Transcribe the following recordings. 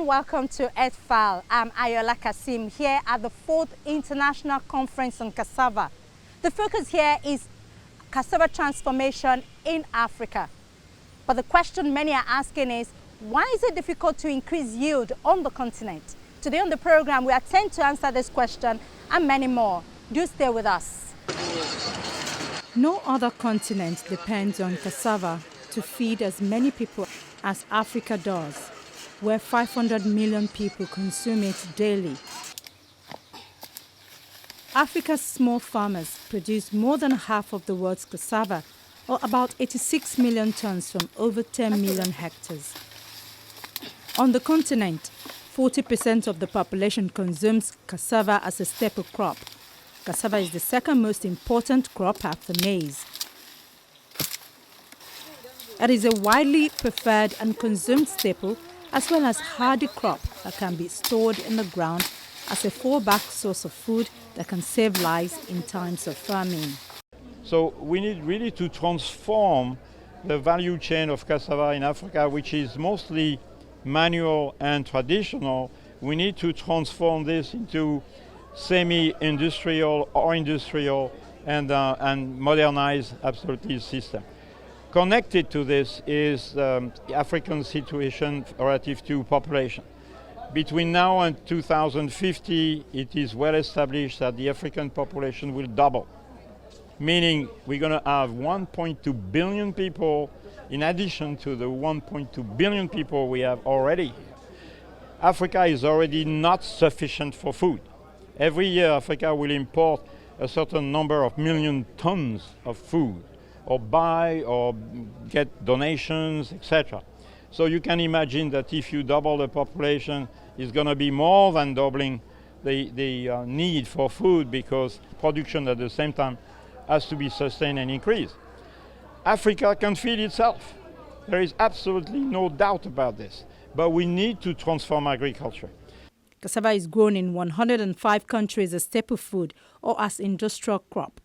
and welcome to Earthfile. I'm Ayola Kasim here at the 4th International Conference on Cassava. The focus here is cassava transformation in Africa. But the question many are asking is, why is it difficult to increase yield on the continent? Today on the program, we attempt to answer this question and many more. Do stay with us. No other continent depends on cassava to feed as many people as Africa does, where 500 million people consume it daily. Africa's small farmers produce more than half of the world's cassava, or about 86 million tons from over 10 million hectares. On the continent, 40% of the population consumes cassava as a staple crop. Cassava is the second most important crop after maize. It is a widely preferred and consumed staple, as well as hardy crop that can be stored in the ground as a fallback source of food that can save lives in times of famine. So we need really to transform the value chain of cassava in Africa, which is mostly manual and traditional. We need to transform this into semi-industrial or industrial and modernize absolutely the system. Connected to this is the African situation relative to population. Between now and 2050, it is well established that the African population will double, meaning we're going to have 1.2 billion people in addition to the 1.2 billion people we have already here. Africa is already not sufficient for food. Every year, Africa will import a certain number of million tons of food, or buy or get donations, etc. So you can imagine that if you double the population, it's going to be more than doubling the need for food, because production at the same time has to be sustained and increased. Africa can feed itself. There is absolutely no doubt about this. But we need to transform agriculture. Cassava is grown in 105 countries as staple food or as industrial crop.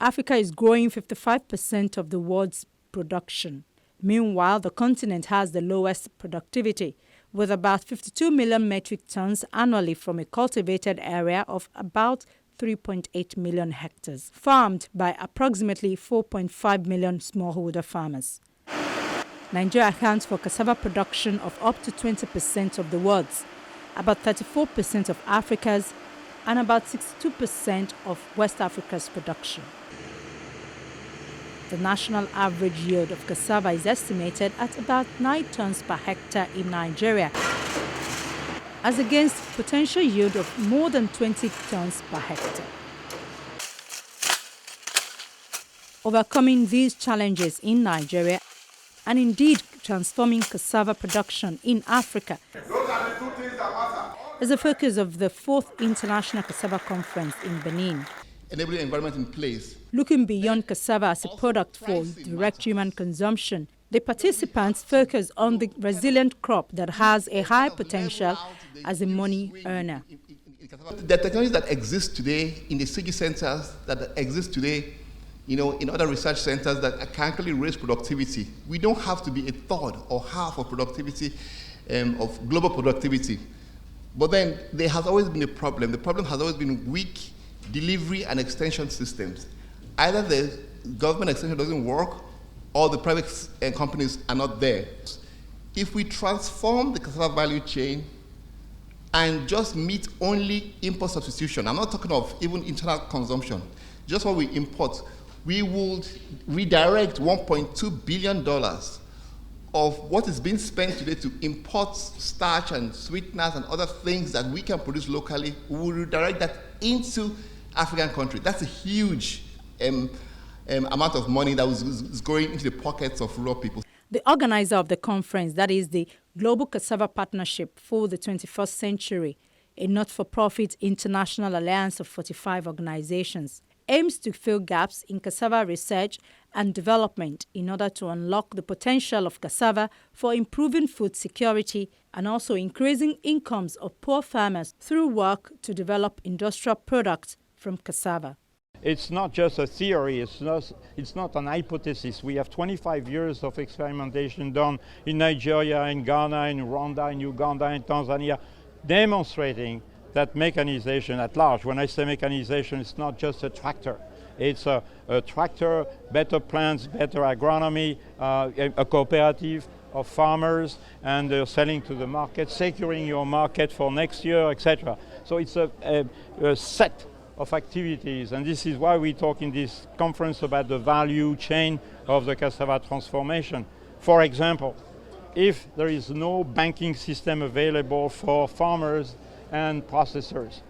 Africa is growing 55% of the world's production. Meanwhile, the continent has the lowest productivity, with about 52 million metric tons annually from a cultivated area of about 3.8 million hectares, farmed by approximately 4.5 million smallholder farmers. Nigeria accounts for cassava production of up to 20% of the world's, about 34% of Africa's, and about 62% of West Africa's production. The national average yield of cassava is estimated at about 9 tons per hectare in Nigeria, as against potential yield of more than 20 tons per hectare. Overcoming these challenges in Nigeria, and indeed transforming cassava production in Africa, is the focus of the 4th International Cassava Conference in Benin. Enabling environment in place. Looking beyond cassava as a product for direct human consumption, the participants focus on the resilient crop that has a high potential as a money earner. The technologies that exist today in the CG centers, that exist today, in other research centers that can actually raise productivity. We don't have to be a third or half of productivity, of global productivity. But then there has always been a problem. The problem has always been weak delivery and extension systems. Either the government extension doesn't work, or the private companies are not there. If we transform the cassava value chain and just meet only import substitution, I'm not talking of even internal consumption, just what we import, we would redirect $1.2 billion of what is being spent today to import starch and sweeteners and other things that we can produce locally. We will redirect that into African countries. That's a huge amount of money that is going into the pockets of rural people. The organizer of the conference, that is the Global Cassava Partnership for the 21st Century, a not-for-profit international alliance of 45 organizations, aims to fill gaps in cassava research and development in order to unlock the potential of cassava for improving food security and also increasing incomes of poor farmers through work to develop industrial products from cassava. It's not just a theory, it's not an hypothesis. We have 25 years of experimentation done in Nigeria, in Ghana, in Rwanda, in Uganda, in Tanzania, demonstrating that mechanization at large, when I say mechanization, it's not just a tractor. It's a tractor, better plants, better agronomy, a cooperative of farmers, and they're selling to the market, securing your market for next year, etc. So it's a set of activities, and this is why we talk in this conference about the value chain of the cassava transformation. For example, if there is no banking system available for farmers and processors,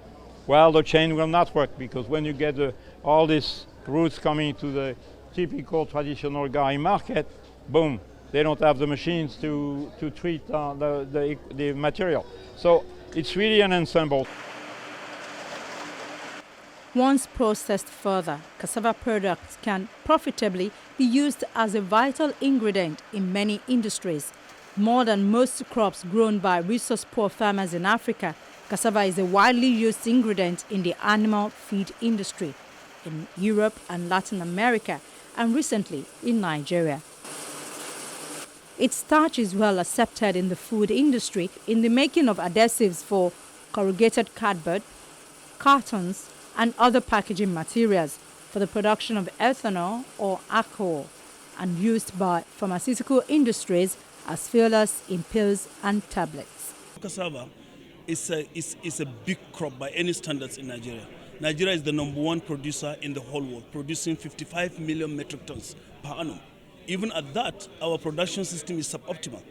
well, the chain will not work, because when you get all these roots coming to the typical traditional Gari market, boom, they don't have the machines to treat the material. So it's really an ensemble. Once processed further, cassava products can profitably be used as a vital ingredient in many industries. More than most crops grown by resource-poor farmers in Africa, cassava is a widely used ingredient in the animal feed industry in Europe and Latin America, and recently in Nigeria. Its starch is well accepted in the food industry in the making of adhesives for corrugated cardboard, cartons, and other packaging materials, for the production of ethanol or alcohol, and used by pharmaceutical industries as fillers in pills and tablets. Cassava is a big crop by any standards in Nigeria. Nigeria is the #1 producer in the whole world, producing 55 million metric tons per annum. Even at that, our production system is suboptimal.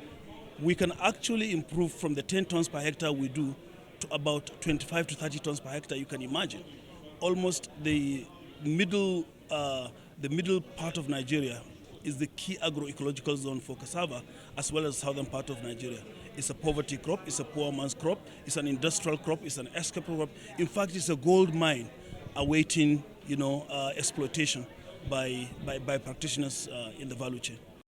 We can actually improve from the 10 tons per hectare we do to about 25 to 30 tons per hectare. You can imagine. Almost the middle part of Nigeria is the key agroecological zone for cassava, as well as southern part of Nigeria. It's a poverty crop, it's a poor man's crop, it's an industrial crop, it's an escape crop. In fact, it's a gold mine awaiting exploitation by practitioners in the value chain.